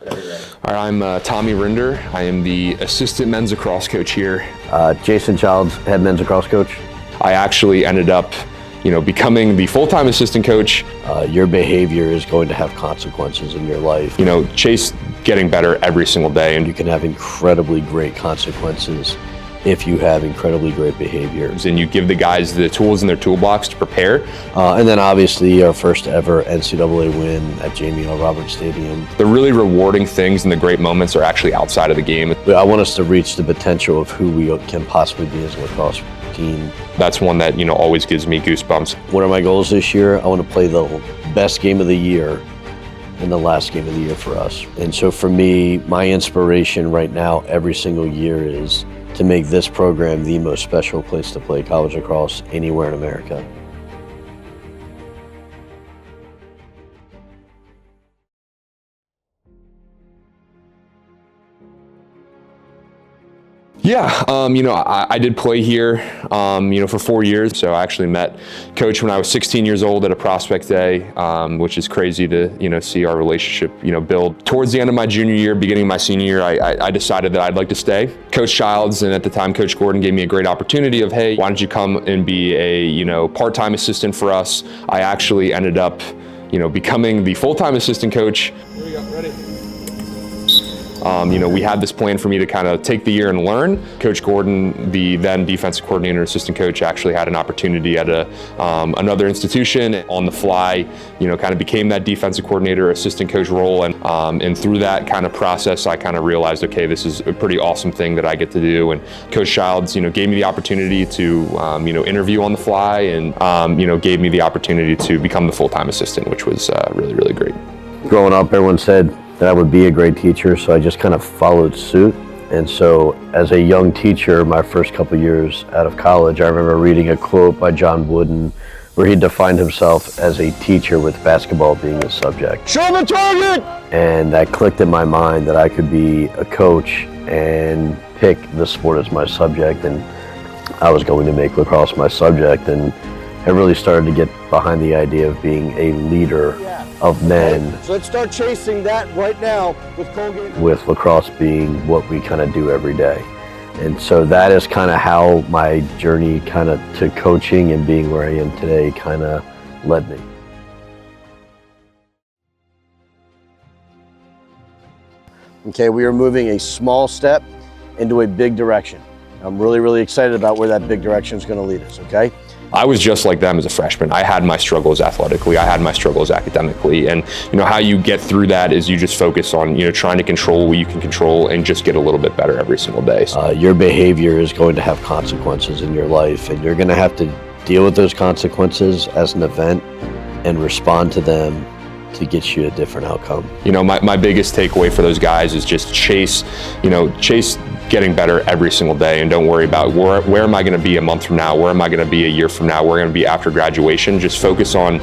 All right, I'm Tommy Rinder. I am the assistant men's lacrosse coach here. Jason Childs, head men's lacrosse coach. I actually ended up, becoming the full-time assistant coach. Your behavior is going to have consequences in your life. Chase getting better every single day. And you can have incredibly great consequences if you have incredibly great behavior. And you give the guys the tools in their toolbox to prepare. And then obviously our first ever NCAA win at Jamie L. Roberts Stadium. The really rewarding things and the great moments are actually outside of the game. I want us to reach the potential of who we can possibly be as a lacrosse team. That's one that, always gives me goosebumps. One of my goals this year, I want to play the best game of the year and the last game of the year for us. And so for me, my inspiration right now every single year is to make this program the most special place to play college lacrosse anywhere in America. Yeah, I did play here, for 4 years. So I actually met Coach when I was 16 years old at a prospect day, which is crazy to, see our relationship, build. Towards the end of my junior year, beginning of my senior year, I decided that I'd like to stay. Coach Childs and at the time Coach Gordon gave me a great opportunity of, hey, why don't you come and be a, part-time assistant for us? I actually ended up, becoming the full-time assistant coach. Here we go, ready? We had this plan for me to kind of take the year and learn. Coach Gordon, the then defensive coordinator, assistant coach, actually had an opportunity at another institution on the fly, kind of became that defensive coordinator, assistant coach role. And through that kind of process, I kind of realized, okay, this is a pretty awesome thing that I get to do. And Coach Childs, gave me the opportunity to, interview on the fly and, gave me the opportunity to become the full-time assistant, which was really, really great. Growing up, everyone said that I would be a great teacher, so I just kind of followed suit. And so as a young teacher, my first couple years out of college, I remember reading a quote by John Wooden where he defined himself as a teacher with basketball being his subject. Show the target! And that clicked in my mind that I could be a coach and pick the sport as my subject, and I was going to make lacrosse my subject. And I really started to get behind the idea of being a leader of men. So let's start chasing that right now with Colgate. With lacrosse being what we kind of do every day. And so that is kind of how my journey kind of to coaching and being where I am today kind of led me. Okay, we are moving a small step into a big direction. I'm really, really excited about where that big direction is going to lead us, okay? I was just like them as a freshman. I had my struggles athletically. I had my struggles academically. And, how you get through that is you just focus on, trying to control what you can control and just get a little bit better every single day. Your behavior is going to have consequences in your life, and you're going to have to deal with those consequences as an event and respond to them to get you a different outcome. My biggest takeaway for those guys is just chase getting better every single day, and don't worry about where am I going to be a month from now, where am I going to be a year from now, where am I going to be after graduation. Just focus on,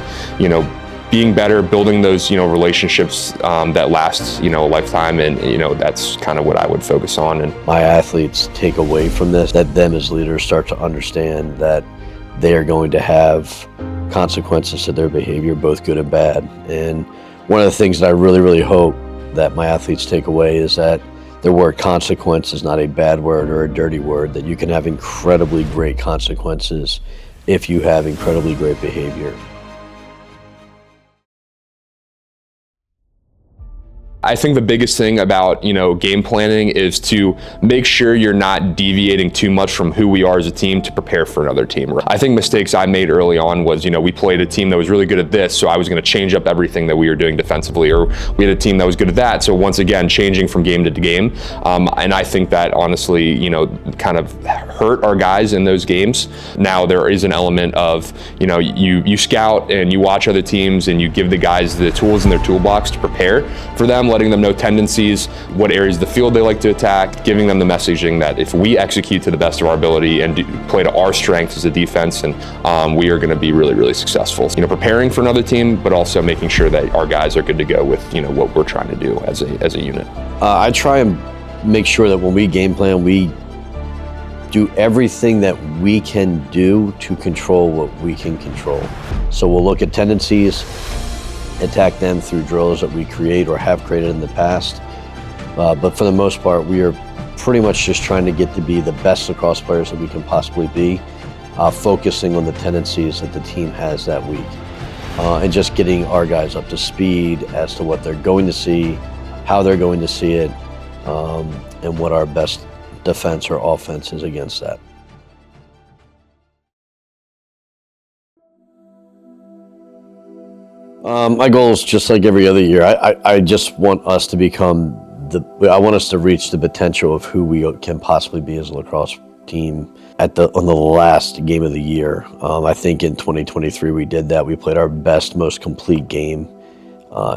being better, building those, relationships that last, a lifetime, and that's kind of what I would focus on. And my athletes take away from this that them as leaders start to understand that they are going to have consequences to their behavior, both good and bad. And one of the things that I really, really hope that my athletes take away is that the word consequence is not a bad word or a dirty word, that you can have incredibly great consequences if you have incredibly great behavior. I think the biggest thing about, game planning is to make sure you're not deviating too much from who we are as a team to prepare for another team. I think mistakes I made early on was, we played a team that was really good at this, so I was going to change up everything that we were doing defensively, or we had a team that was good at that, so once again, changing from game to game. And I think that honestly, kind of hurt our guys in those games. Now there is an element of, you scout and you watch other teams and you give the guys the tools in their toolbox to prepare for them, letting them know tendencies, what areas of the field they like to attack, giving them the messaging that if we execute to the best of our ability and play to our strengths as a defense, and we are going to be really, really successful. Preparing for another team, but also making sure that our guys are good to go with what we're trying to do as a unit. I try and make sure that when we game plan, we do everything that we can do to control what we can control. So we'll look at tendencies, attack them through drills that we create or have created in the past. But for the most part, we are pretty much just trying to get to be the best lacrosse players that we can possibly be, focusing on the tendencies that the team has that week, and just getting our guys up to speed as to what they're going to see, how they're going to see it, and what our best defense or offense is against that. My goal is just like every other year. I just want us to become I want us to reach the potential of who we can possibly be as a lacrosse team on the last game of the year. I think in 2023 we did that. We played our best, most complete game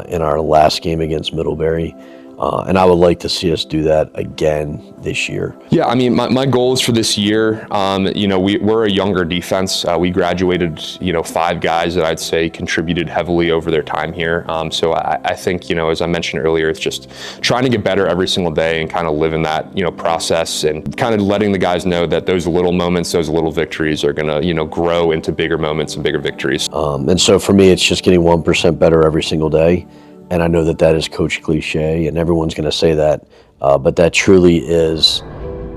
in our last game against Middlebury. And I would like to see us do that again this year. Yeah, I mean, my goals for this year, we're a younger defense. We graduated, 5 guys that I'd say contributed heavily over their time here. So I think, as I mentioned earlier, it's just trying to get better every single day and kind of live in that, process, and kind of letting the guys know that those little moments, those little victories are going to, grow into bigger moments and bigger victories. And so for me, it's just getting 1% better every single day. And I know that that is coach cliche, and everyone's going to say that, but that truly is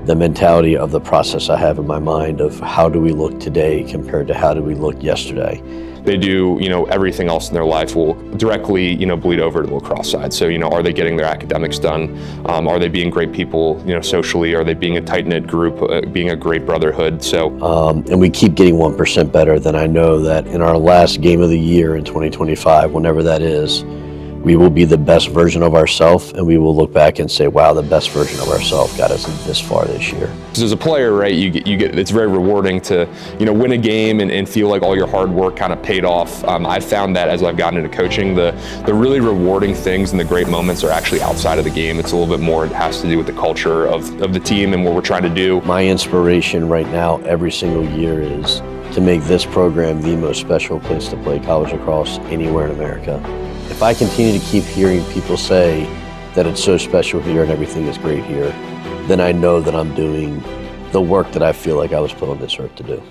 the mentality of the process I have in my mind of how do we look today compared to how do we look yesterday. They do, everything else in their life will directly, bleed over to the lacrosse side. So, are they getting their academics done? Are they being great people, socially? Are they being a tight-knit group, being a great brotherhood? So, and we keep getting 1% better. Then I know that in our last game of the year in 2025, whenever that is, we will be the best version of ourselves, and we will look back and say, wow, the best version of ourselves got us this far this year. Because as a player, right, you get it's very rewarding to, win a game and feel like all your hard work kind of paid off. I've found that as I've gotten into coaching, the really rewarding things and the great moments are actually outside of the game. It's a little bit more, it has to do with the culture of the team and what we're trying to do. My inspiration right now every single year is to make this program the most special place to play college lacrosse anywhere in America. If I continue to keep hearing people say that it's so special here and everything is great here, then I know that I'm doing the work that I feel like I was put on this earth to do.